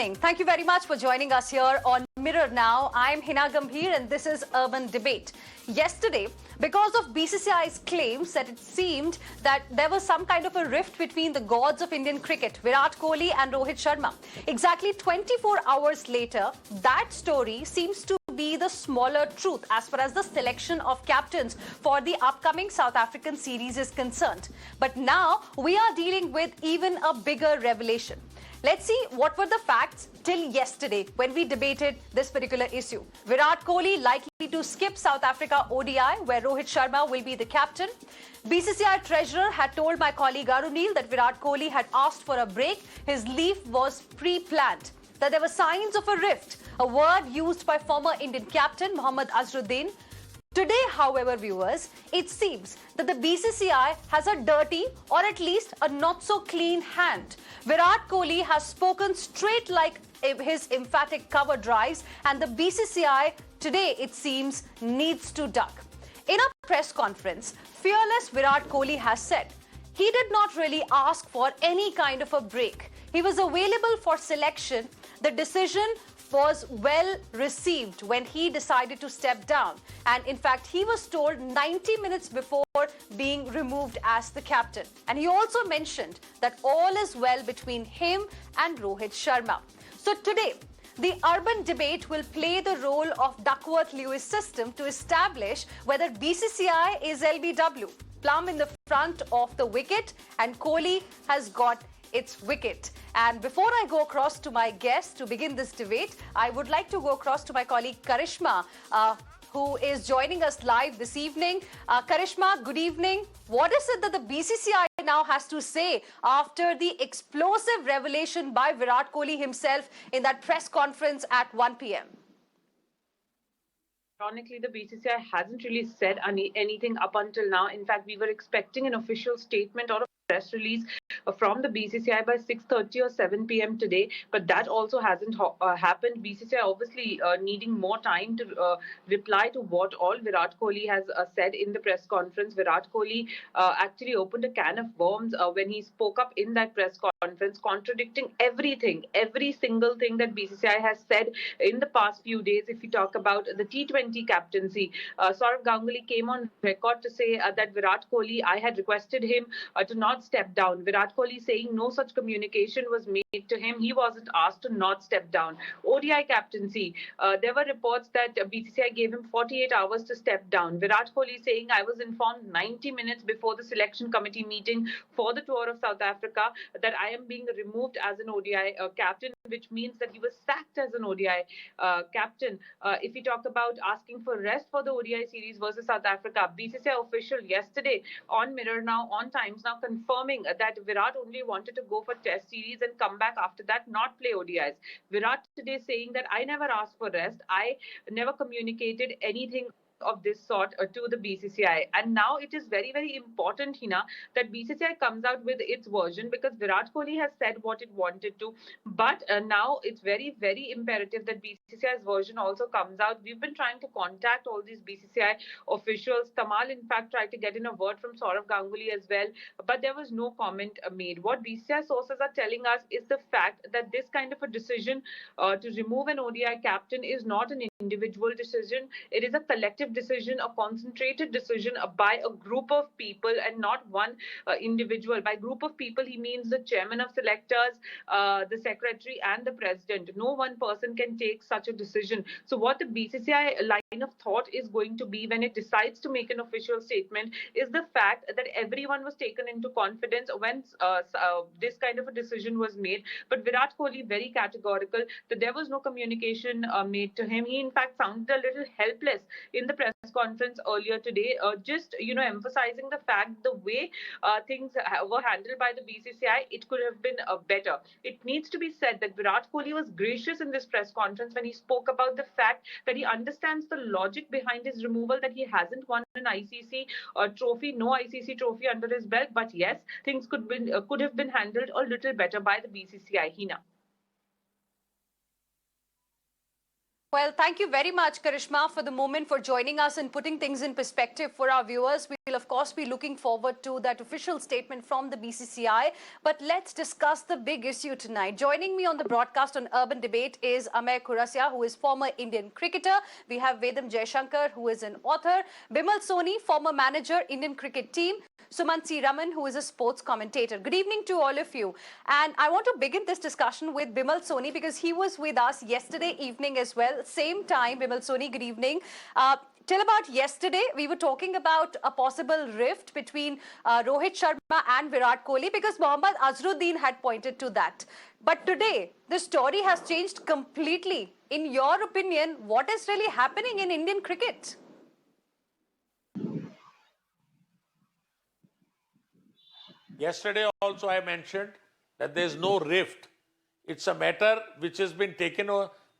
evening. Thank you very much for joining us here on Mirror Now. I'm Hina Gambhir and this is Urban Debate. Yesterday, because of BCCI's claims that it seemed that there was some kind of a rift between the gods of Indian cricket, Virat Kohli and Rohit Sharma, exactly 24 hours later, that story seems to be the smaller truth as far as the selection of captains for the upcoming South African series is concerned. But now we are dealing with even a bigger revelation. Let's see what were the facts till yesterday when we debated this particular issue. Virat Kohli likely to skip South Africa ODI where Rohit Sharma will be the captain. BCCI treasurer had told my colleague Arunil that Virat Kohli had asked for a break. His leave was pre-planned. That there were signs of a rift, a word used by former Indian captain Mohammad Azharuddin. Today, however, viewers, it seems that the BCCI has a dirty or at least a not so clean hand. Virat Kohli has spoken straight like his emphatic cover drives, and the BCCI today, it seems, needs to duck. In a press conference, fearless Virat Kohli has said he did not really ask for any kind of a break. He was available for selection. The decision was well received when he decided to step down. And in fact, he was told 90 minutes before being removed as the captain. And he also mentioned that all is well between him and Rohit Sharma. So today, the urban debate will play the role of Duckworth-Lewis system to establish whether BCCI is LBW, plumb in the front of the wicket, and Kohli has got its wicket. And before I go across to my guest to begin this debate, I would like to go across to my colleague Karishma, who is joining us live this evening. Karishma, good evening. What is it that the BCCI now has to say after the explosive revelation by Virat Kohli himself in that press conference at 1 p.m.? Ironically, the BCCI hasn't really said anything up until now. In fact, we were expecting an official statement or a press release from the BCCI by 6:30 or 7 p.m. today, but that also hasn't happened. BCCI obviously needing more time to reply to what all Virat Kohli has said in the press conference. Virat Kohli actually opened a can of worms when he spoke up in that press conference, contradicting everything, every single thing that BCCI has said in the past few days. If we talk about the T20 captaincy, Sourav Ganguly came on record to say that Virat Kohli, I had requested him to not step down. Virat Kohli saying no such communication was made to him. He wasn't asked to not step down. ODI captaincy, there were reports that BCCI gave him 48 hours to step down. Virat Kohli saying I was informed 90 minutes before the selection committee meeting for the tour of South Africa that I am being removed as an ODI captain, which means that he was sacked as an ODI captain. If we talk about asking for rest for the ODI series versus South Africa, BCCI official yesterday on Mirror Now, on Times Now, confirming that Virat only wanted to go for test series and come back after that, not play ODIs. Virat today saying that I never asked for rest. I never communicated anything of this sort to the BCCI. And now it is very, very important, Hina, that BCCI comes out with its version, because Virat Kohli has said what it wanted to. But now it's very, very imperative that BCCI's version also comes out. We've been trying to contact all these BCCI officials. Tamal, in fact, tried to get in a word from Sourav Ganguly as well, but there was no comment made. What BCCI sources are telling us is the fact that this kind of a decision to remove an ODI captain is not an individual decision. It is a collective decision, a concentrated decision by a group of people and not one individual. By group of people, he means the chairman of selectors, the secretary and the president. No one person can take such a decision. So what the BCCI line of thought is going to be when it decides to make an official statement is the fact that everyone was taken into confidence when this kind of a decision was made. But Virat Kohli very categorical that there was no communication made to him. He in fact sounded a little helpless in the press conference earlier today, just emphasizing the fact the way things were handled by the BCCI, it could have been better. It needs to be said that Virat Kohli was gracious in this press conference when he spoke about the fact that he understands the logic behind his removal, that he hasn't won an ICC trophy, no ICC trophy under his belt, but yes, things could have been handled a little better by the BCCI. Hina. Well, thank you very much, Karishma, for the moment, for joining us and putting things in perspective for our viewers. We will, of course, be looking forward to that official statement from the BCCI. But let's discuss the big issue tonight. Joining me on the broadcast on Urban Debate is Amey Khurasia, who is former Indian cricketer. We have Vedam Jaishankar, who is an author. Bimal Soni, former manager, Indian cricket team. Sumant C. Raman, who is a sports commentator. Good evening to all of you. And I want to begin this discussion with Bimal Soni because he was with us yesterday evening as well. Same time, Bimal Soni, good evening. Till about yesterday, we were talking about a possible rift between Rohit Sharma and Virat Kohli because Mohammad Azharuddin had pointed to that. But today, the story has changed completely. In your opinion, what is really happening in Indian cricket? Yesterday also I mentioned that there is no rift. It's a matter which has been taken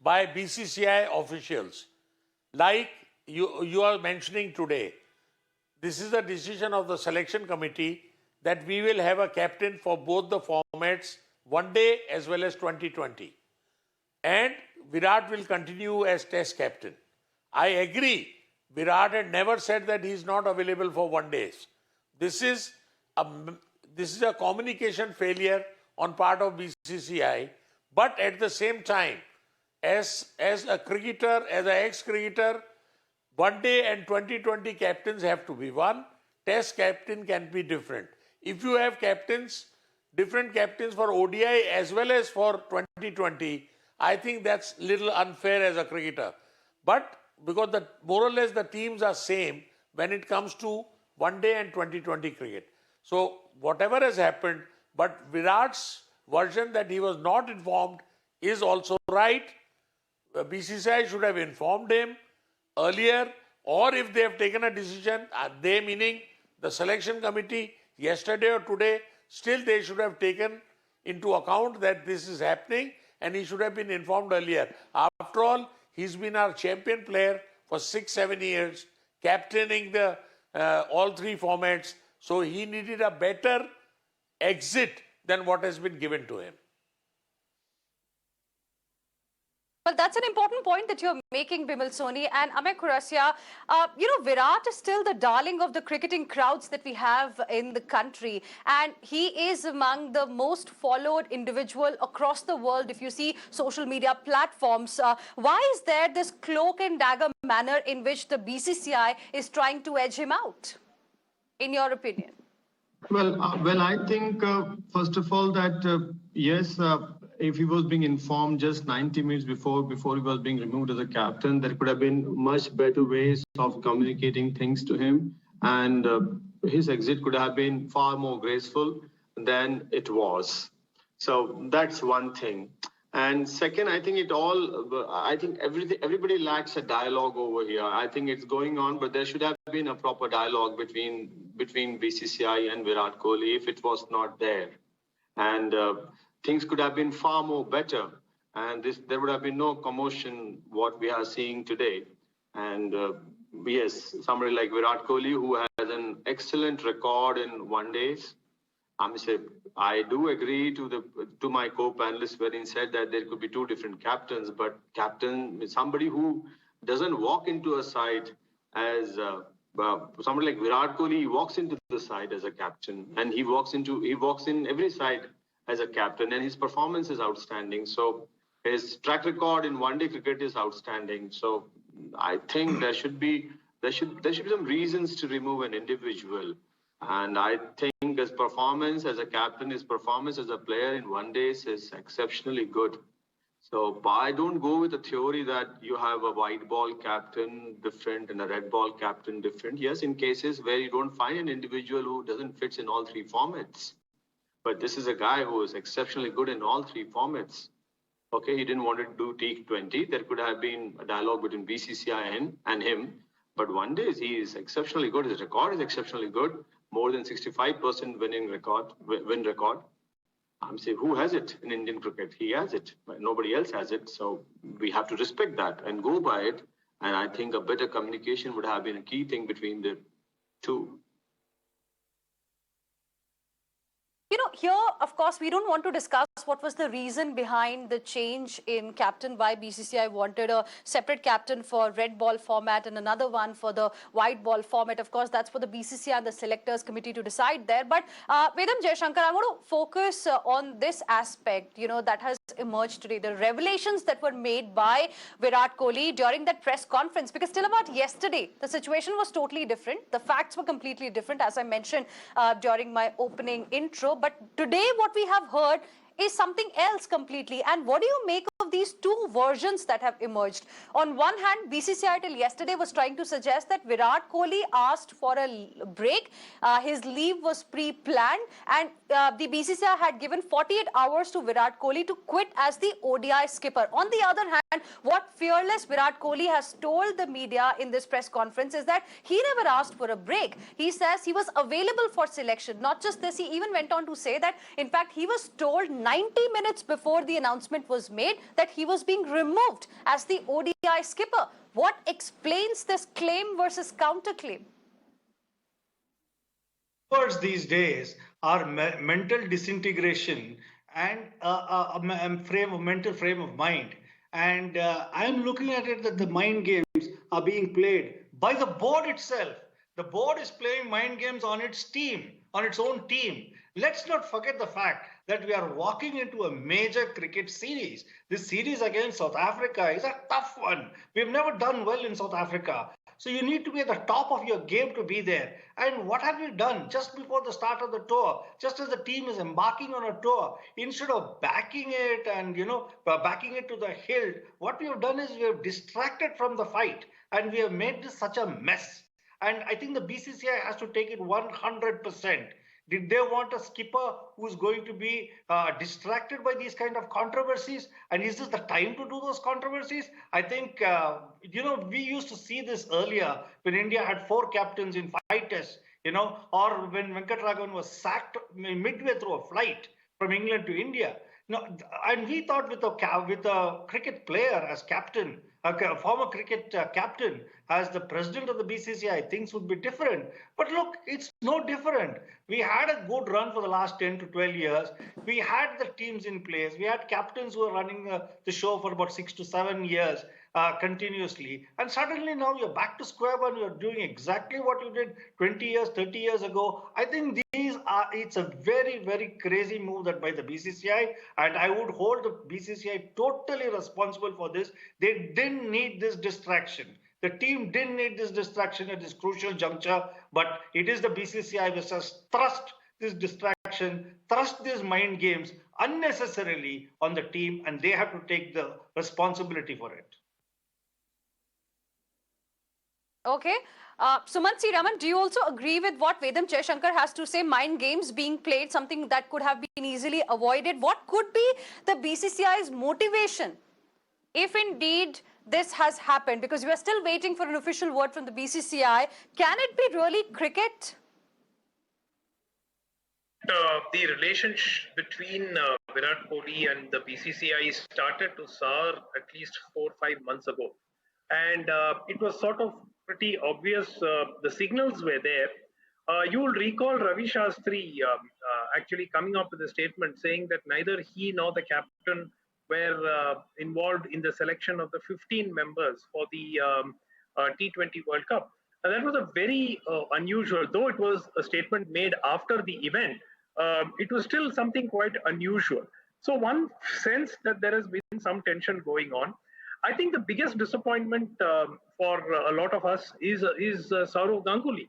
by BCCI officials. Like you are mentioning today, this is a decision of the selection committee that we will have a captain for both the formats, one day as well as 2020. And Virat will continue as test captain. I agree. Virat had never said that he is not available for one days. This is a communication failure on part of BCCI, but at the same time, as a cricketer, as an ex-cricketer, one day and 2020 captains have to be one. Test captain can be different. If you have captains, different captains for ODI as well as for 2020, I think that's little unfair as a cricketer. But because more or less the teams are same when it comes to one day and 2020 cricket. So whatever has happened, but Virat's version that he was not informed is also right. BCCI should have informed him earlier, or if they have taken a decision, they meaning the selection committee yesterday or today, still they should have taken into account that this is happening and he should have been informed earlier. After all, he's been our champion player for 6-7 years, captaining the all three formats. So he needed a better exit than what has been given to him. Well, that's an important point that you're making, Bimal Soni. And Amey Khurasia, Virat is still the darling of the cricketing crowds that we have in the country. And he is among the most followed individual across the world, if you see social media platforms. Why is there this cloak and dagger manner in which the BCCI is trying to edge him out, in your opinion? Well, I think, first of all, that yes, if he was being informed just 90 minutes before he was being removed as a captain, there could have been much better ways of communicating things to him. And his exit could have been far more graceful than it was. So that's one thing. And second, I think everybody lacks a dialogue over here. I think it's going on, but there should have been a proper dialogue between BCCI and Virat Kohli if it was not there. And things could have been far more better. And there would have been no commotion what we are seeing today. And yes, somebody like Virat Kohli, who has an excellent record in one days. I do agree to my co-panelists when he said that there could be two different captains, but captain is somebody who doesn't walk into a side as somebody like Virat Kohli. He walks into the side as a captain, and he walks in every side as a captain, and his performance is outstanding. So his track record in one-day cricket is outstanding. So I think there should be some reasons to remove an individual. And I think his performance as a captain, his performance as a player in one days is exceptionally good. So I don't go with the theory that you have a white ball captain different and a red ball captain different. Yes, in cases where you don't find an individual who doesn't fit in all three formats. But this is a guy who is exceptionally good in all three formats. Okay, he didn't want to do T20. There could have been a dialogue between BCCI and him. But one day he is exceptionally good. His record is exceptionally good. More than 65% win record. I'm saying, who has it in Indian cricket? He has it. Nobody else has it. So we have to respect that and go by it. And I think a better communication would have been a key thing between the two. here, of course, we don't want to discuss what was the reason behind the change in captain, why BCCI wanted a separate captain for red ball format and another one for the white ball format. Of course, that's for the BCCI and the selectors committee to decide there. But Vedam Jaishankar, I want to focus on this aspect, that has emerged today, the revelations that were made by Virat Kohli during that press conference, because till about yesterday, the situation was totally different. The facts were completely different, as I mentioned during my opening intro. But today, what we have heard is something else completely. And what do you make of these two versions that have emerged? On one hand, BCCI till yesterday was trying to suggest that Virat Kohli asked for a break. His leave was pre-planned, and the BCCI had given 48 hours to Virat Kohli to quit as the ODI skipper. On the other hand, what fearless Virat Kohli has told the media in this press conference is that he never asked for a break. He says he was available for selection. Not just this, he even went on to say that, in fact, he was told 90 minutes before the announcement was made that he was being removed as the ODI skipper. What explains this claim versus counterclaim? Words these days are mental disintegration and a mental frame of mind. And I'm looking at it that the mind games are being played by the board itself. The board is playing mind games on its team, on its own team. Let's not forget the fact that we are walking into a major cricket series. This series against South Africa is a tough one. We've never done well in South Africa. So you need to be at the top of your game to be there. And what have you done just before the start of the tour? Just as the team is embarking on a tour, instead of backing it and, backing it to the hilt, what we have done is we have distracted from the fight and we have made this such a mess. And I think the BCCI has to take it 100%. Did they want a skipper who's going to be distracted by these kind of controversies? And is this the time to do those controversies? I think, we used to see this earlier when India had 4 captains in 5 tests, or when Venkatraghavan was sacked midway through a flight from England to India. And we thought with a cricket player as captain, a former cricket captain as the president of the BCCI, things would be different. But look, it's no different. We had a good run for the last 10 to 12 years. We had the teams in place. We had captains who were running the show for about 6 to 7 years continuously. And suddenly now you're back to square one. You're doing exactly what you did 20 years, 30 years ago. I think it's a very, very crazy move that by the BCCI. And I would hold the BCCI totally responsible for this. They didn't need this distraction. The team didn't need this distraction at this crucial juncture, but it is the BCCI which has thrust this distraction, thrust these mind games unnecessarily on the team, and they have to take the responsibility for it. Okay. Sumant C. Raman, do you also agree with what Vedam Jaishankar has to say? Mind games being played, something that could have been easily avoided. What could be the BCCI's motivation if indeed this has happened? Because we are still waiting for an official word from the BCCI. Can it be really cricket? The relationship between Virat Kohli and the BCCI started to sour at least 4 or 5 months ago. And it was sort of pretty obvious. The signals were there. You will recall Ravi Shastri actually coming up with a statement saying that neither he nor the captain were involved in the selection of the 15 members for the T20 World Cup. And that was a very unusual, though it was a statement made after the event, it was still something quite unusual. So one sense that there has been some tension going on. I think the biggest disappointment for a lot of us is Sourav Ganguly.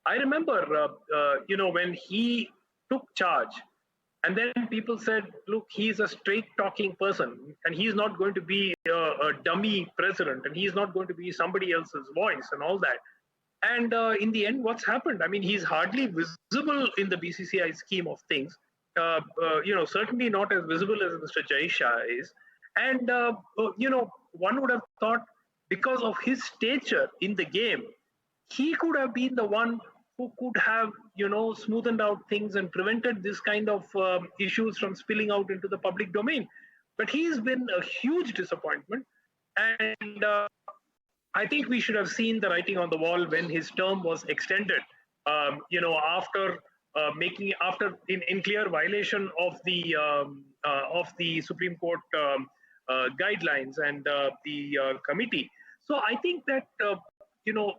I remember, when he took charge, and then people said, look, he's a straight-talking person, and he's not going to be a dummy president, and he's not going to be somebody else's voice and all that. And in the end, what's happened? I mean, he's hardly visible in the BCCI scheme of things. Certainly not as visible as Mr. Jai Shah is. And, one would have thought because of his stature in the game, he could have been the one who could have, smoothened out things and prevented this kind of issues from spilling out into the public domain. But he's been a huge disappointment. And I think we should have seen the writing on the wall when his term was extended, after making after in clear violation of the Supreme Court guidelines and the committee. So I think that you know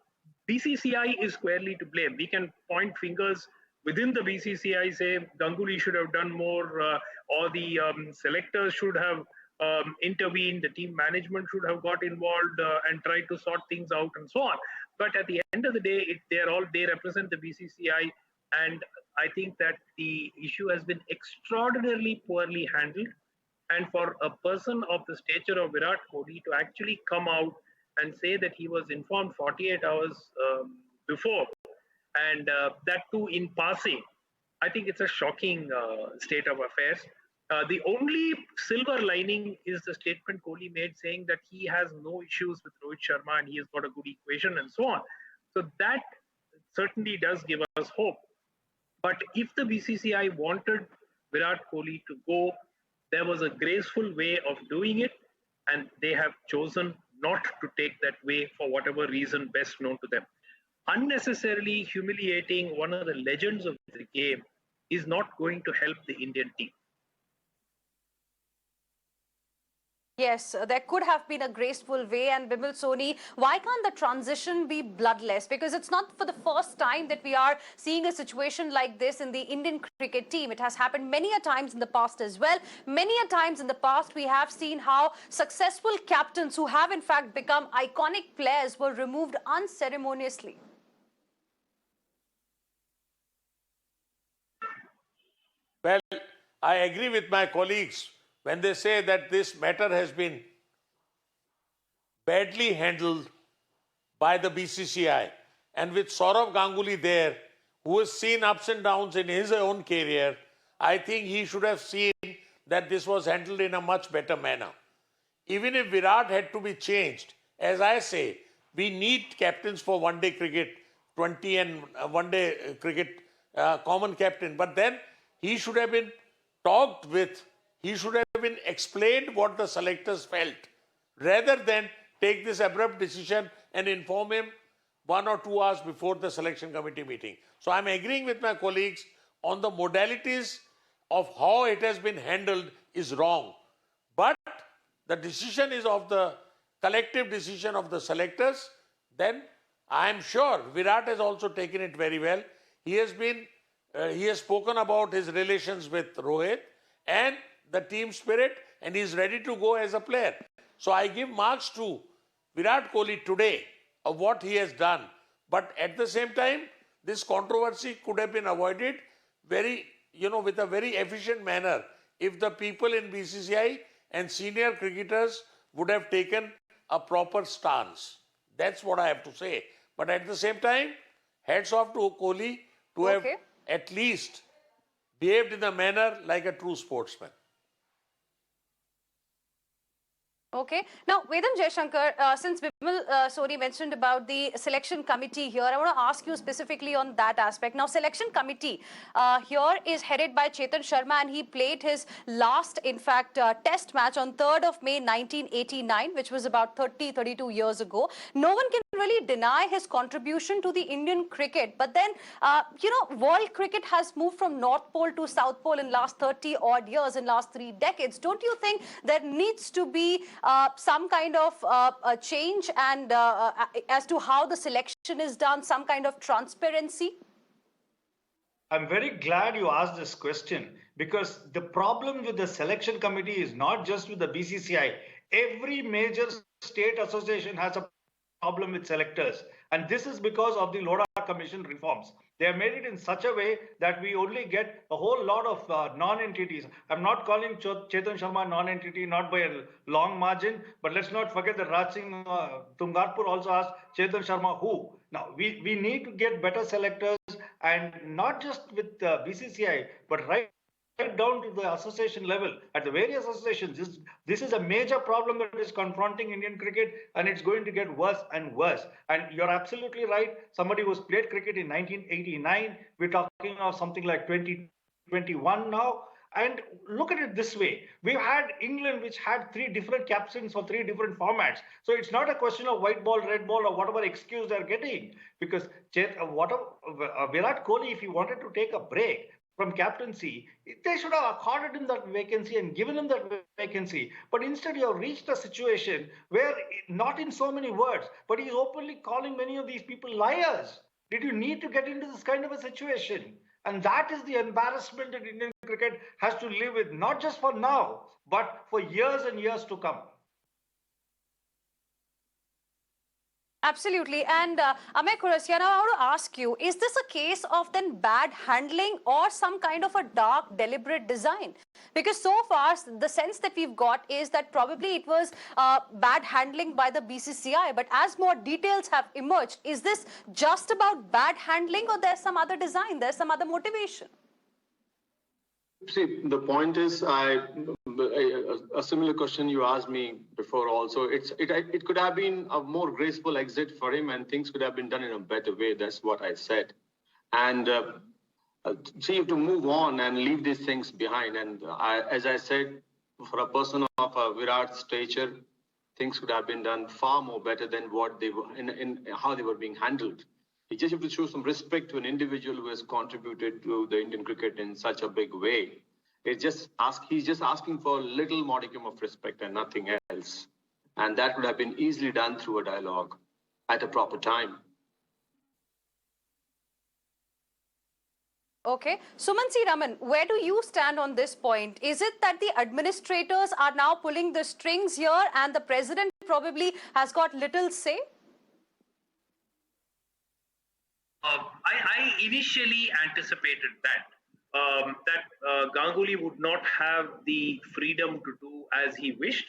BCCI is squarely to blame. We can point fingers within the BCCI, say Ganguly should have done more, or the selectors should have intervened, the team management should have got involved and tried to sort things out and so on. But at the end of the day, they represent the BCCI, and I think that the issue has been extraordinarily poorly handled. And for a person of the stature of Virat Kohli to actually come out and say that he was informed 48 hours before, and that too in passing, I think it's a shocking state of affairs. The only silver lining is the statement Kohli made saying that he has no issues with Rohit Sharma and he has got a good equation and so on. So that certainly does give us hope. But if the BCCI wanted Virat Kohli to go, there was a graceful way of doing it, and they have chosen not to take that way for whatever reason best known to them. Unnecessarily humiliating one of the legends of the game is not going to help the Indian team. Yes, there could have been a graceful way, and Bimal Soni, why can't the transition be bloodless? Because it's not for the first time that we are seeing a situation like this in the Indian cricket team. It has happened many a times in the past as well. Many a times in the past, we have seen how successful captains who have in fact become iconic players were removed unceremoniously. Well, I agree with my colleagues when they say that this matter has been badly handled by the BCCI. And with Sourav Ganguly there, who has seen ups and downs in his own career, I think he should have seen that this was handled in a much better manner. Even if Virat had to be changed, as I say, we need captains for one-day cricket, 20 and one-day cricket, common captain. But then he should have been talked with. He should have been explained what the selectors felt, rather than take this abrupt decision and inform him 1 or 2 hours before the selection committee meeting. So I'm agreeing with my colleagues on the modalities of how it has been handled is wrong. But the decision is of the collective decision of the selectors. Then I'm sure Virat has also taken it very well. He has spoken about his relations with Rohit and the team spirit, and he's ready to go as a player. So I give marks to Virat Kohli today of what he has done. But at the same time, this controversy could have been avoided with a very efficient manner if the people in BCCI and senior cricketers would have taken a proper stance. That's what I have to say. But at the same time, hats off to Kohli to have at least behaved in a manner like a true sportsman. Okay. Now, Vedant Jaishankar, since Bimal Soni mentioned about the selection committee here, I want to ask you specifically on that aspect. Now, selection committee here is headed by Chetan Sharma, and he played his last, in fact, test match on 3rd of May 1989, which was about 32 years ago. No one can really deny his contribution to the Indian cricket. But then, world cricket has moved from North Pole to South Pole in last 30 odd years, in last 3 decades. Don't you think there needs to be some kind of a change and as to how the selection is done, some kind of transparency? I'm very glad you asked this question, because the problem with the selection committee is not just with the BCCI. Every major state association has a problem with selectors. And this is because of the Lodha Commission reforms. They have made it in such a way that we only get a whole lot of non-entities. I'm not calling Chetan Sharma non-entity, not by a long margin, but let's not forget that Raj Singh Tungarpur also asked Chetan Sharma who. Now, we need to get better selectors, and not just with BCCI, but right down to the association level, at the various associations. This is a major problem that is confronting Indian cricket, and it's going to get worse and worse. And you're absolutely right. Somebody who's played cricket in 1989, we're talking of something like 2021 now, And look at it this way. We've had England, which had 3 different captains for 3 different formats. So it's not a question of white ball, red ball, or whatever excuse they're getting. Because Virat Kohli, if he wanted to take a break from captaincy, they should have accorded him that vacancy and given him that vacancy. But instead, you have reached a situation where, not in so many words, but he's openly calling many of these people liars. Did you need to get into this kind of a situation? And that is the embarrassment that Indian cricket has to live with, not just for now, but for years and years to come. Absolutely. And Amey Khurasiya, now I want to ask you, is this a case of then bad handling or some kind of a dark, deliberate design? Because so far, the sense that we've got is that probably it was bad handling by the BCCI. But as more details have emerged, is this just about bad handling, or there's some other design, there's some other motivation? See, the point is, a similar question you asked me before also. It could have been a more graceful exit for him, and things could have been done in a better way. That's what I said. And see, to move on and leave these things behind. And as I said, for a person of Virat's stature, things could have been done far more better than what they were in how they were being handled. You just have to show some respect to an individual who has contributed to the Indian cricket in such a big way. He's just asking for a little modicum of respect and nothing else. And that would have been easily done through a dialogue at a proper time. Okay. Suman C. Raman, where do you stand on this point? Is it that the administrators are now pulling the strings here and the president probably has got little say? I initially anticipated that Ganguly would not have the freedom to do as he wished,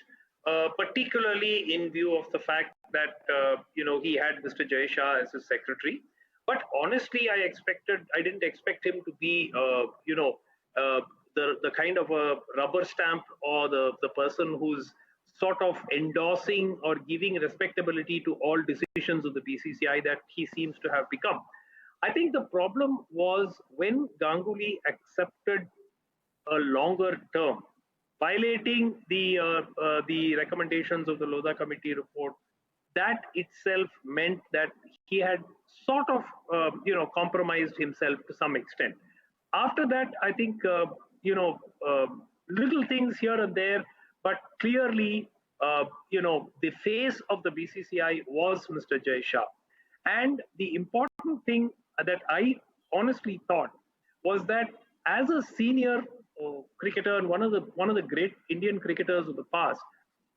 particularly in view of the fact that he had Mr. Jay Shah as his secretary. But honestly, I didn't expect him to be the kind of a rubber stamp, or the person who's sort of endorsing or giving respectability to all decisions of the BCCI that he seems to have become. I think the problem was when Ganguly accepted a longer term, violating the recommendations of the Lodha Committee report. That itself meant that he had sort of compromised himself to some extent. After that, I think little things here and there, but clearly the face of the BCCI was Mr. Jay Shah. And the important thing that I honestly thought was that as a senior cricketer and one of the great Indian cricketers of the past,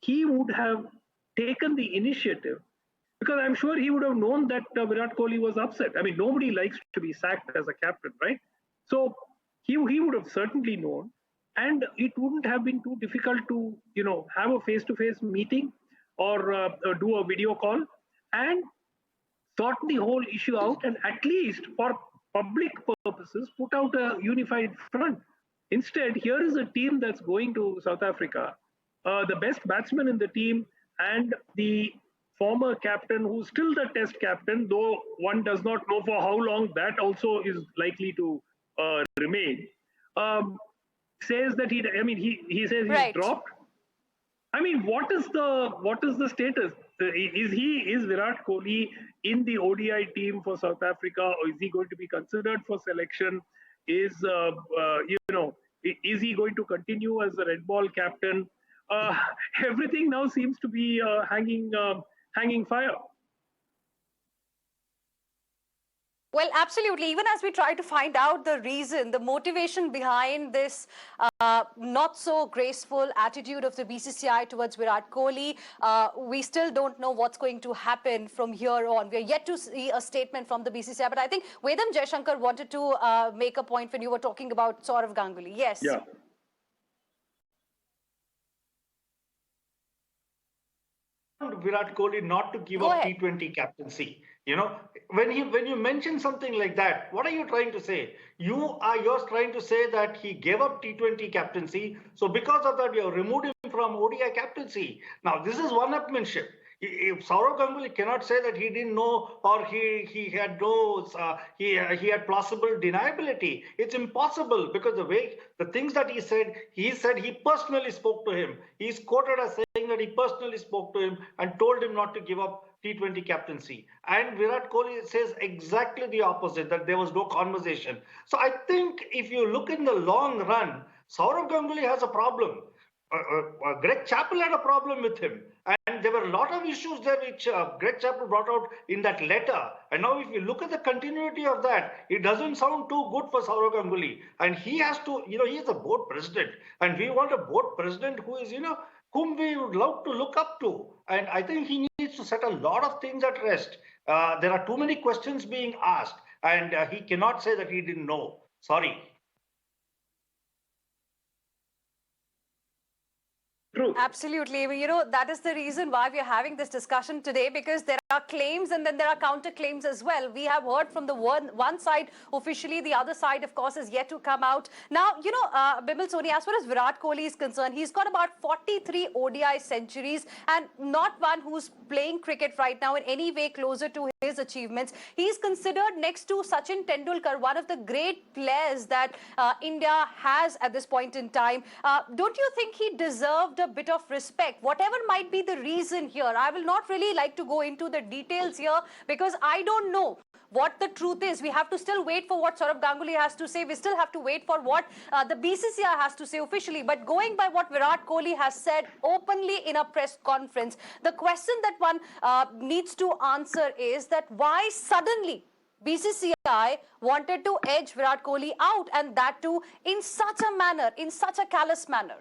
he would have taken the initiative, because I'm sure he would have known that Virat Kohli was upset. I mean, nobody likes to be sacked as a captain, right? So he would have certainly known, and it wouldn't have been too difficult to have a face-to-face meeting or do a video call and sort the whole issue out, and at least for public purposes put out a unified front. Instead, here is a team that's going to South Africa, the best batsman in the team and the former captain, who's still the test captain, though one does not know for how long that also is likely to remain, says that he says he's dropped. I mean, what is the status? Is Virat Kohli in the ODI team for South Africa, or is he going to be considered for selection? Is he going to continue as the red ball captain? Everything now seems to be hanging fire. Well, absolutely. Even as we try to find out the reason, the motivation behind this not so graceful attitude of the BCCI towards Virat Kohli, we still don't know what's going to happen from here on. We're yet to see a statement from the BCCI. But I think Vedam Jaishankar wanted to make a point when you were talking about Sourav Ganguly. Yes. Yeah. Virat Kohli not to give up T20 captaincy. When you mention something like that, what are you trying to say? You're trying to say that he gave up T20 captaincy, so because of that, we have removed him from ODI captaincy. Now, this is one-upmanship. Saurav Ganguly cannot say that he didn't know or he had no he had plausible deniability. It's impossible because the things that he said he personally spoke to him. He's quoted as saying that he personally spoke to him and told him not to give up T20 captaincy. And Virat Kohli says exactly the opposite, that there was no conversation. So I think if you look in the long run, Saurav Ganguly has a problem. Greg Chappell had a problem with him. And there were a lot of issues there which Greg Chappell brought out in that letter. And now if you look at the continuity of that, it doesn't sound too good for Saurav Ganguly. And he has to, he is a board president. And we want a board president who is, whom we would love to look up to. And I think he needs to set a lot of things at rest. There are too many questions being asked. And he cannot say that he didn't know. Sorry. True. Absolutely. That is the reason why we are having this discussion today, because there are claims and then there are counter claims as well. We have heard from the one side officially, the other side, of course, is yet to come out. Now, Bimal Soni, as far as Virat Kohli is concerned, he's got about 43 ODI centuries and not one who's playing cricket right now in any way closer to his achievements. He's considered next to Sachin Tendulkar one of the great players that India has at this point in time. Don't you think he deserved a bit of respect, whatever might be the reason here? I will not really like to go into the details here because I don't know what the truth is. We have to still wait for what Saurav Ganguly has to say. We still have to wait for what the BCCI has to say officially. But going by what Virat Kohli has said openly in a press conference, the question that one needs to answer is that why suddenly BCCI wanted to edge Virat Kohli out, and that too in such a manner, in such a callous manner.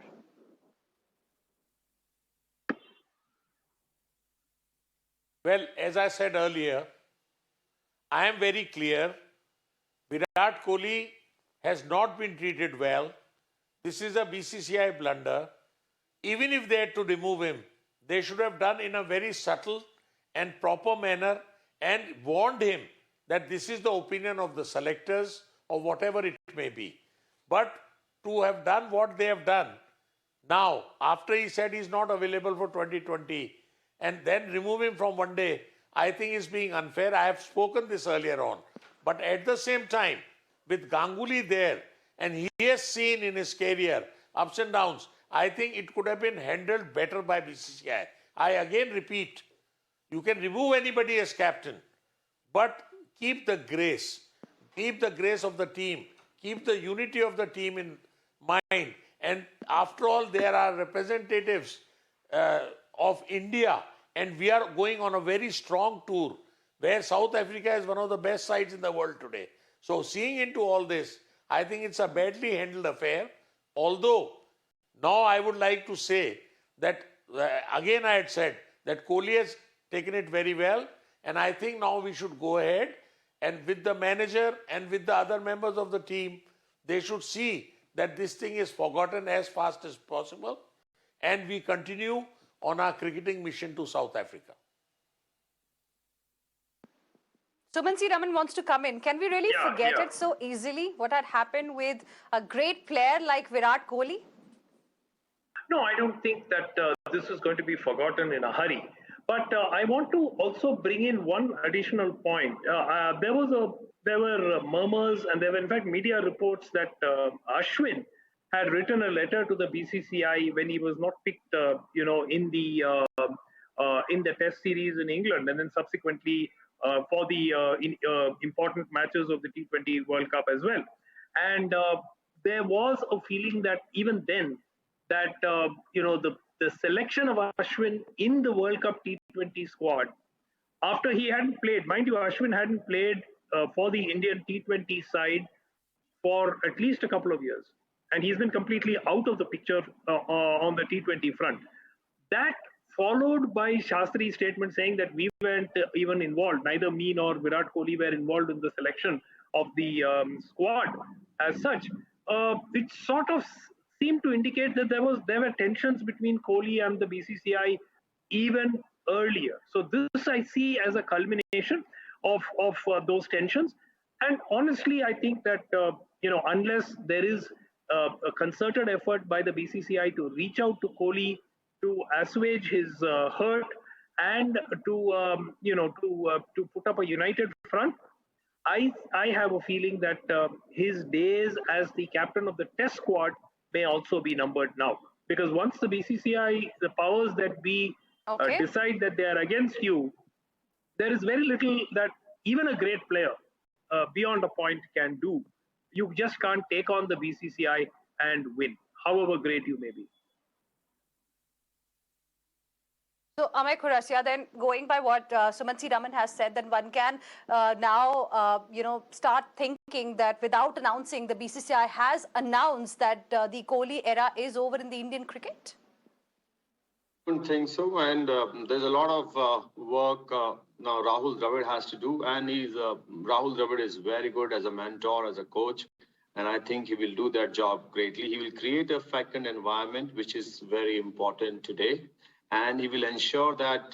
Well, as I said earlier, I am very clear. Virat Kohli has not been treated well. This is a BCCI blunder. Even if they had to remove him, they should have done in a very subtle and proper manner and warned him that this is the opinion of the selectors or whatever it may be. But to have done what they have done, now, after he said he's not available for 2020, and then remove him from one day, I think is being unfair. I have spoken this earlier on. But at the same time, with Ganguly there, and he has seen in his career ups and downs, I think it could have been handled better by BCCI. I again repeat, you can remove anybody as captain, but keep the grace of the team, keep the unity of the team in mind. And after all, there are representatives of India, and we are going on a very strong tour where South Africa is one of the best sides in the world today. So seeing into all this, I think it's a badly handled affair. Although now I would like to say that again I had said that Kohli has taken it very well, and I think now we should go ahead and with the manager and with the other members of the team, they should see that this thing is forgotten as fast as possible, and we continue on our cricketing mission to South Africa. Sumansi Raman wants to come in. Can we really forget it so easily, what had happened with a great player like Virat Kohli? No, I don't think that this is going to be forgotten in a hurry. But I want to also bring in one additional point. There were murmurs, and there were in fact media reports that Ashwin had written a letter to the BCCI when he was not picked, in the Test series in England, and then subsequently for the important matches of the T20 World Cup as well. And there was a feeling that even then, that the selection of Ashwin in the World Cup T20 squad, after he hadn't played, mind you, Ashwin hadn't played for the Indian T20 side for at least a couple of years. And he's been completely out of the picture on the T20 front. That followed by Shastri's statement saying that we weren't even involved, neither me nor Virat Kohli were involved in the selection of the squad as such, which sort of seemed to indicate that there were tensions between Kohli and the BCCI even earlier. So this I see as a culmination of those tensions. And honestly, I think that unless there is a concerted effort by the BCCI to reach out to Kohli to assuage his hurt and to put up a united front. I have a feeling that his days as the captain of the Test squad may also be numbered now, because once the BCCI, the powers that be, Okay. decide that they are against you, there is very little that even a great player beyond a point can do. You just can't take on the BCCI and win, however great you may be. So, Amay Khurasia, then going by what Sumansi Raman has said, then one can now, start thinking that without announcing, the BCCI has announced that the Kohli era is over in the Indian cricket? I don't think so. And there's a lot of work now Rahul Dravid has to do. And Rahul Dravid is very good as a mentor, as a coach. And I think he will do that job greatly. He will create a second environment, which is very important today. And he will ensure that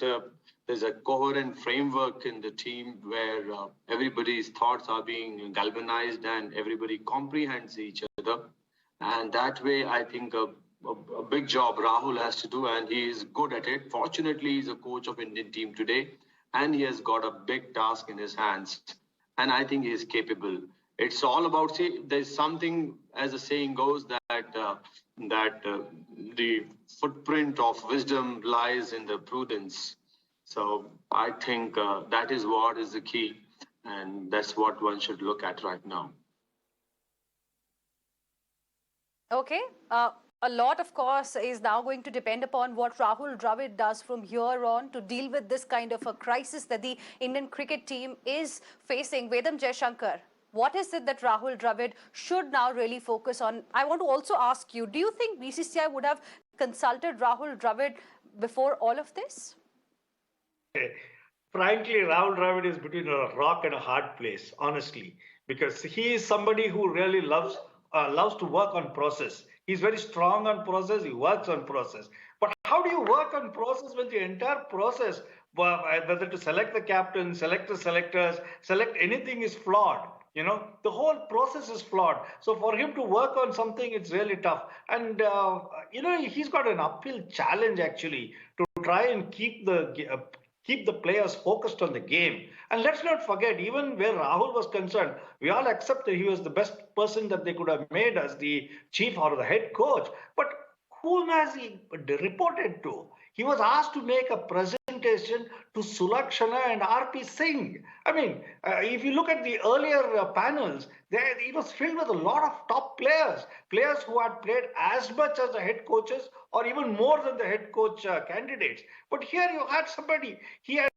there's a coherent framework in the team where everybody's thoughts are being galvanized and everybody comprehends each other. And that way, I think a big job Rahul has to do, and he is good at it. Fortunately, he's a coach of Indian team today, and he has got a big task in his hands. And I think he is capable. It's all about, see, there's something, as the saying goes, that the footprint of wisdom lies in the prudence. So I think that is what is the key, and that's what one should look at right now. Okay. A lot, of course, is now going to depend upon what Rahul Dravid does from here on to deal with this kind of a crisis that the Indian cricket team is facing. Vedam Jaishankar, what is it that Rahul Dravid should now really focus on? I want to also ask you, do you think BCCI would have consulted Rahul Dravid before all of this? Frankly, Rahul Dravid is between a rock and a hard place, honestly, because he is somebody who really loves to work on process. He's very strong on process. He works on process. But how do you work on process when the entire process, whether to select the captain, select the selectors, select anything, is flawed? The whole process is flawed. So for him to work on something, it's really tough. And, he's got an uphill challenge, actually, to try and keep the players focused on the game. And let's not forget, even where Rahul was concerned, we all accept that he was the best person that they could have made as the chief or the head coach. But whom has he reported to? He was asked to make a presentation to Sulakshana and R.P. Singh. I mean, if you look at the earlier panels, it was filled with a lot of top players who had played as much as the head coaches or even more than the head coach candidates. But here you had somebody, they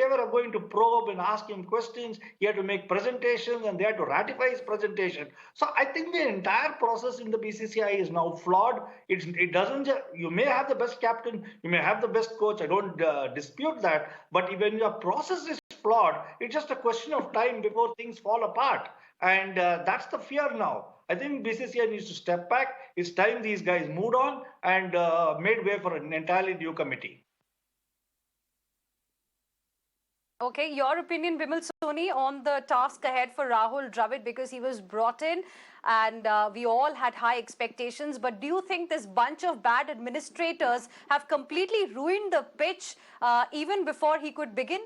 were going to probe and ask him questions. He had to make presentations and they had to ratify his presentation. So I think the entire process in the BCCI is now flawed. It doesn't, you may have the best captain, you may have the best coach, I don't dispute that. But when your process is flawed, it's just a question of time before things fall apart. And that's the fear now. I think BCCI needs to step back. It's time these guys moved on and made way for an entirely new committee. Okay, your opinion, Bimal Soni, on the task ahead for Rahul Dravid, because he was brought in and we all had high expectations. But do you think this bunch of bad administrators have completely ruined the pitch even before he could begin?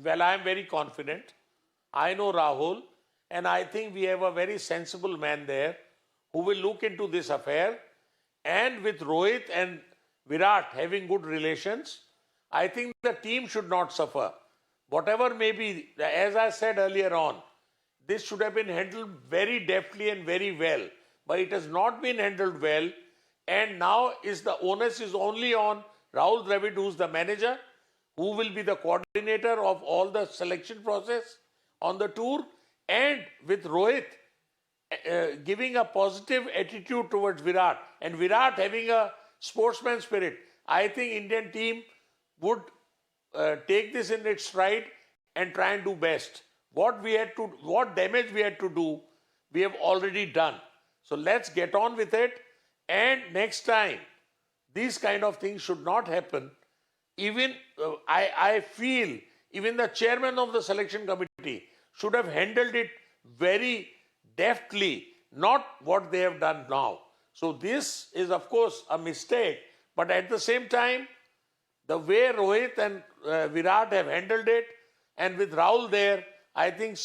Well, I am very confident. I know Rahul, and I think we have a very sensible man there who will look into this affair. And with Rohit and Virat having good relations, I think the team should not suffer. Whatever may be, as I said earlier on, this should have been handled very deftly and very well. But it has not been handled well. And now the onus is only on Rahul Dravid, who is the manager, who will be the coordinator of all the selection process on the tour, and with Rohit giving a positive attitude towards Virat, and Virat having a sportsman spirit. I think Indian team would take this in its stride and try and do best. What damage we had to do, we have already done. So let's get on with it. And next time, these kind of things should not happen. Even I feel even the chairman of the selection committee should have handled it very deftly, not what they have done now. So this is, of course, a mistake. But at the same time, the way Rohit and Virat have handled it, and with Rahul there, I think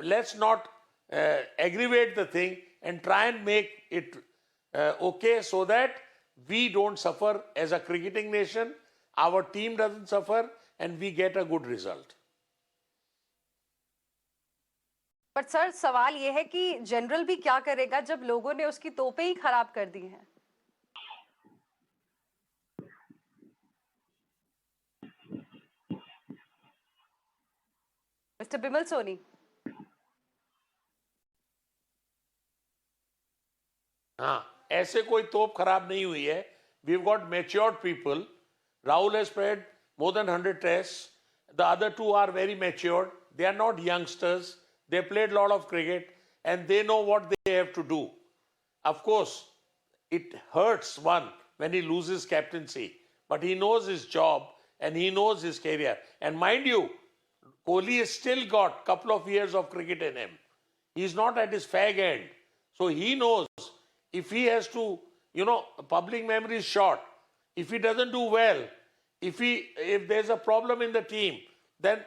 let's not aggravate the thing and try and make it okay, so that we don't suffer as a cricketing nation, our team doesn't suffer, and we get a good result. But sir सवाल ये है कि general भी क्या करेगा जब लोगों ने उसकी तोपें ही खराब कर दी हैं. मिस्टर बिमल सोनी. हाँ, ऐसे कोई तोप खराब नहीं हुई है. We've got matured people. Rahul has played more than 100 tests. The other two are very matured. They are not youngsters. They played a lot of cricket and they know what they have to do. Of course, it hurts one when he loses captaincy, but he knows his job and he knows his career. And mind you, Kohli has still got a couple of years of cricket in him. He's not at his fag end. So he knows if he has to, public memory is short. If he doesn't do well, if there's a problem in the team, then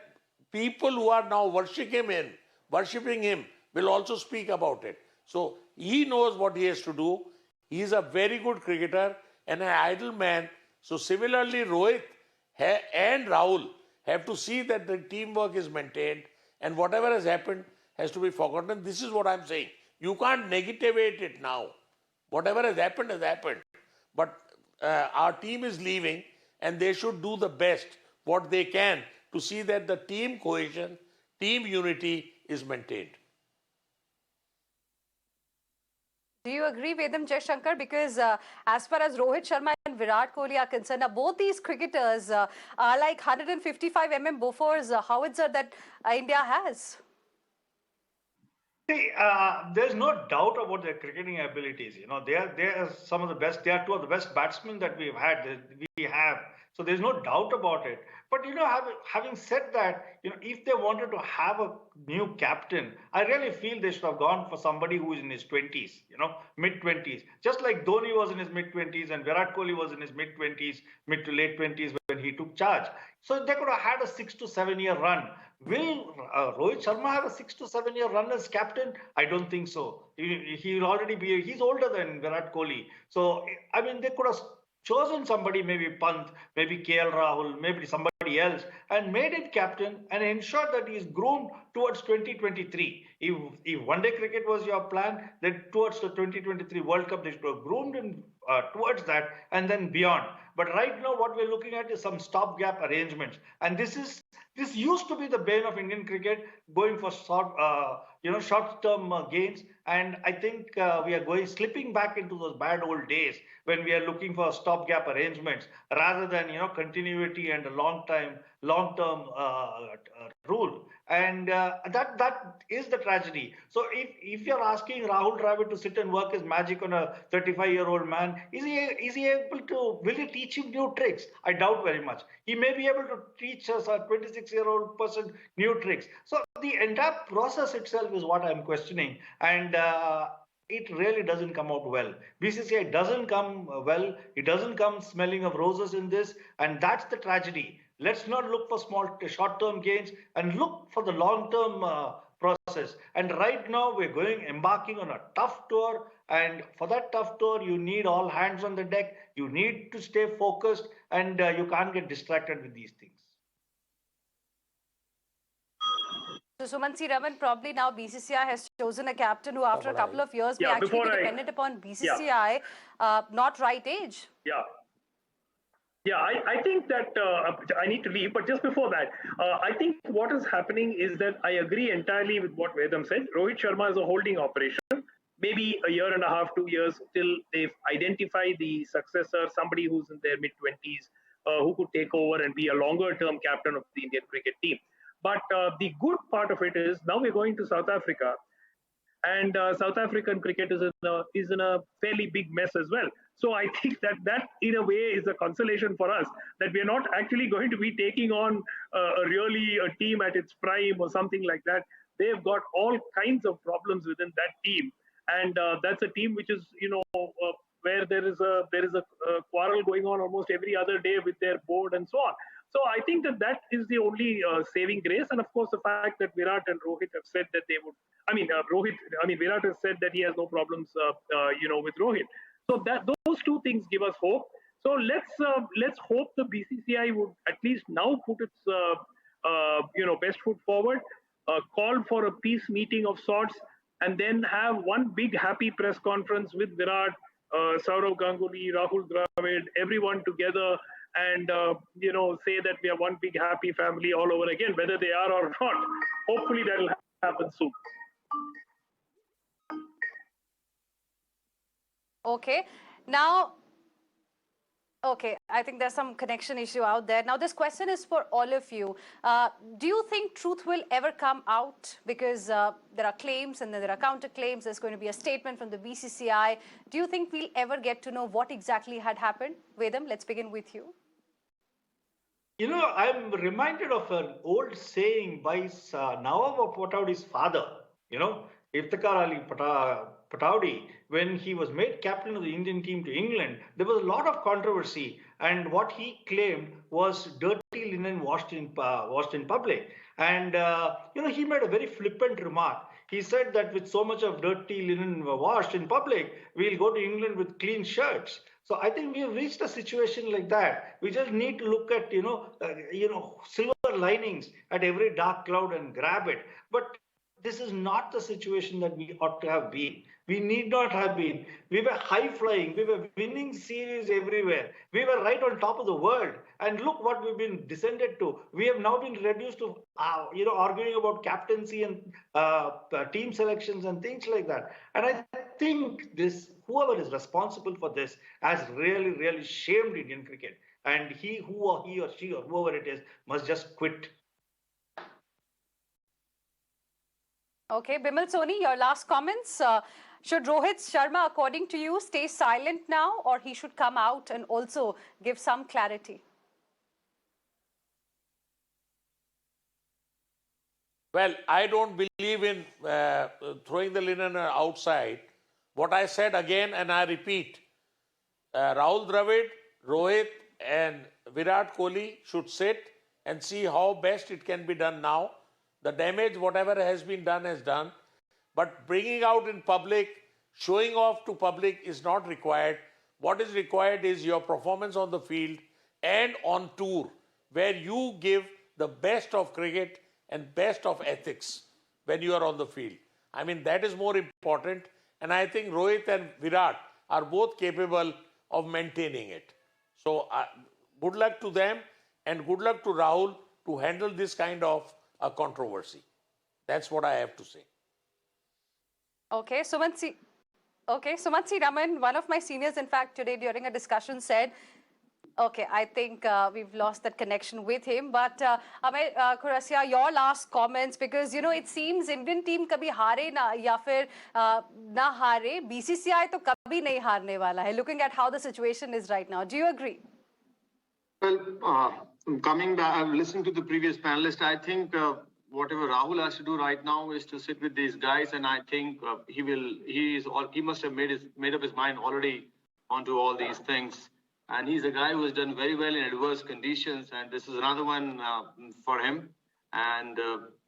people who are now worshipping him will also speak about it. So he knows what he has to do. He is a very good cricketer and an idle man. So similarly, Rohit and Rahul have to see that the teamwork is maintained and whatever has happened has to be forgotten. This is what I'm saying. You can't negativate it now. Whatever has happened has happened. But our team is leaving and they should do the best what they can to see that the team cohesion, team unity is maintained. Do you agree, Vedam Jaishankar? Because as far as Rohit Sharma and Virat Kohli are concerned, both these cricketers are like 155 Bofors howitzer that India has. See, there's no doubt about their cricketing abilities. They are some of the best. They are two of the best batsmen that we have. So there's no doubt about it. But having said that, if they wanted to have a new captain, I really feel they should have gone for somebody who is in his 20s, mid-20s. Just like Dhoni was in his mid-20s and Virat Kohli was in his mid-20s, mid to late 20s when he took charge. So they could have had a 6 to 7 year run. Will Rohit Sharma have a 6 to 7 year run as captain? I don't think so. He's older than Virat Kohli. So, they could have chosen somebody, maybe Pant, maybe KL Rahul, maybe somebody else, and made him captain and ensured that he is groomed towards 2023. If one-day cricket was your plan, then towards the 2023 World Cup, they should have groomed him towards that and then beyond. But right now, what we're looking at is some stopgap arrangements, and this used to be the bane of Indian cricket, going for short-term gains. And I think we are slipping back into those bad old days when we are looking for stopgap arrangements rather than continuity and a long-term rule. And that is the tragedy. So if you're asking Rahul Dravid to sit and work his magic on a 35-year-old man, will he teach him new tricks? I doubt very much. He may be able to teach us a 26-year-old person new tricks. So the entire process itself is what I'm questioning. And it really doesn't come out well. BCCI doesn't come well. It doesn't come smelling of roses in this. And that's the tragedy. Let's not look for short-term gains and look for the long-term process. And right now we're embarking on a tough tour. And for that tough tour, you need all hands on the deck. You need to stay focused and you can't get distracted with these things. So Suman C. Raman, probably now BCCI has chosen a captain who after a couple of years may actually be dependent upon BCCI, not right age. Yeah, I think that I need to leave, but just before that, I think what is happening is that I agree entirely with what Vedam said. Rohit Sharma is a holding operation, maybe a year and a half, 2 years till they've identified the successor, somebody who's in their mid-20s, who could take over and be a longer-term captain of the Indian cricket team. But the good part of it is now we're going to South Africa, and South African cricket is in a fairly big mess as well. So I think that in a way is a consolation for us that we are not actually going to be taking on a team at its prime or something like that. They've got all kinds of problems within that team. and that's a team which is where there is a quarrel going on almost every other day with their board and so on. So I think that is the only saving grace, and of course the fact that Virat and Rohit have said that they would. Virat has said that he has no problems, with Rohit. So that those two things give us hope. So let's hope the BCCI would at least now put its best foot forward, call for a peace meeting of sorts, and then have one big happy press conference with Virat, Saurav Ganguly, Rahul Dravid, everyone together, and say that we are one big happy family all over again, whether they are or not. Hopefully that will happen soon. Okay. Now, okay, I think there's some connection issue out there. Now, this question is for all of you. Do you think truth will ever come out? Because there are claims and then there are counterclaims. There's going to be a statement from the BCCI. Do you think we'll ever get to know what exactly had happened? Vedam, let's begin with you. I'm reminded of an old saying by Nawab Pataudi's father, Iftikhar Ali Pataudi, when he was made captain of the Indian team to England. There was a lot of controversy, and what he claimed was dirty linen washed in public. And he made a very flippant remark. He said that with so much of dirty linen washed in public, we'll go to England with clean shirts. So I think we have reached a situation like that. We just need to look at silver linings at every dark cloud and grab it. But this is not the situation that we ought to have been. We need not have been. We were high flying. We were winning series everywhere. We were right on top of the world. And look what we've been descended to. We have now been reduced to, arguing about captaincy and team selections and things like that. And I think whoever is responsible for this has really, really shamed Indian cricket. And he or she or whoever it is must just quit. Okay, Bimal Soni, your last comments. Should Rohit Sharma, according to you, stay silent now, or he should come out and also give some clarity? Well, I don't believe in throwing the linen outside. What I said again, and I repeat, Rahul Dravid, Rohit and Virat Kohli should sit and see how best it can be done now. The damage, whatever has been done, has done. But bringing out in public, showing off to public is not required. What is required is your performance on the field and on tour, where you give the best of cricket and best of ethics when you are on the field. I mean, that is more important. And I think Rohit and Virat are both capable of maintaining it. So good luck to them and good luck to Rahul to handle this kind of a controversy. That's what I have to say. Okay, Sumant Raman, one of my seniors, in fact, today during a discussion said, okay, I think we've lost that connection with him. But Amey Khurasia, your last comments, because, it seems Indian team kabhi haare na ya fir na haare, BCCI to kabhi nahi haarne wala hai, looking at how the situation is right now. Do you agree? Well, coming back, listening to the previous panelist, I think whatever Rahul has to do right now is to sit with these guys, and I think he must have made up his mind already onto all these things. And he's a guy who has done very well in adverse conditions, and this is another one for him. And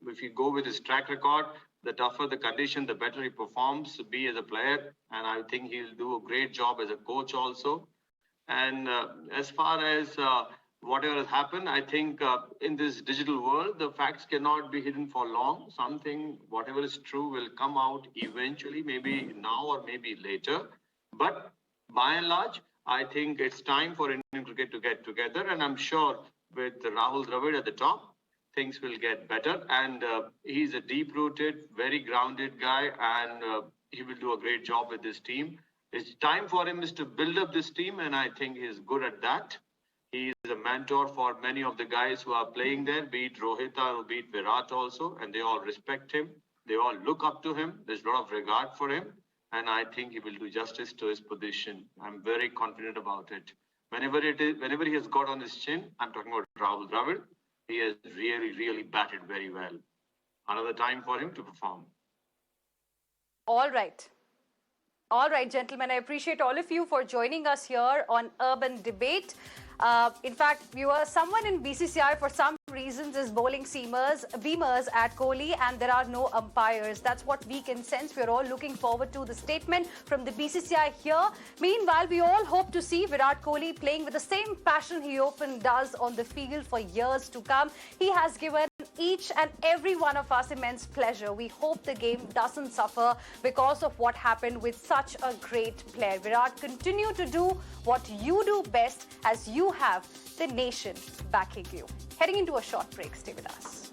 if you go with his track record, the tougher the condition, the better he performs, be as a player. And I think he'll do a great job as a coach also. And as far as whatever has happened, I think in this digital world, the facts cannot be hidden for long. Whatever is true will come out eventually, maybe now or maybe later. But by and large, I think it's time for Indian cricket to get together. And I'm sure with Rahul Dravid at the top, things will get better. And he's a deep-rooted, very grounded guy, and he will do a great job with this team. It's time for him is to build up this team, and I think he's good at that. He is a mentor for many of the guys who are playing there, be it Rohit or be it Virat also, and they all respect him. They all look up to him. There's a lot of regard for him, and I think he will do justice to his position. I'm very confident about it. Whenever he has got on his chin, I'm talking about Rahul Dravid, he has really, really batted very well. Another time for him to perform. All right. All right, gentlemen, I appreciate all of you for joining us here on Urban Debate. In fact, someone in BCCI for some reasons is bowling beamers at Kohli, and there are no umpires. That's what we can sense. We're all looking forward to the statement from the BCCI here. Meanwhile, we all hope to see Virat Kohli playing with the same passion he often does on the field for years to come. He has given each and every one of us immense pleasure. We hope the game doesn't suffer because of what happened with such a great player. Virat, continue to do what you do best, as you have the nation backing you. Heading into a short break. Stay with us.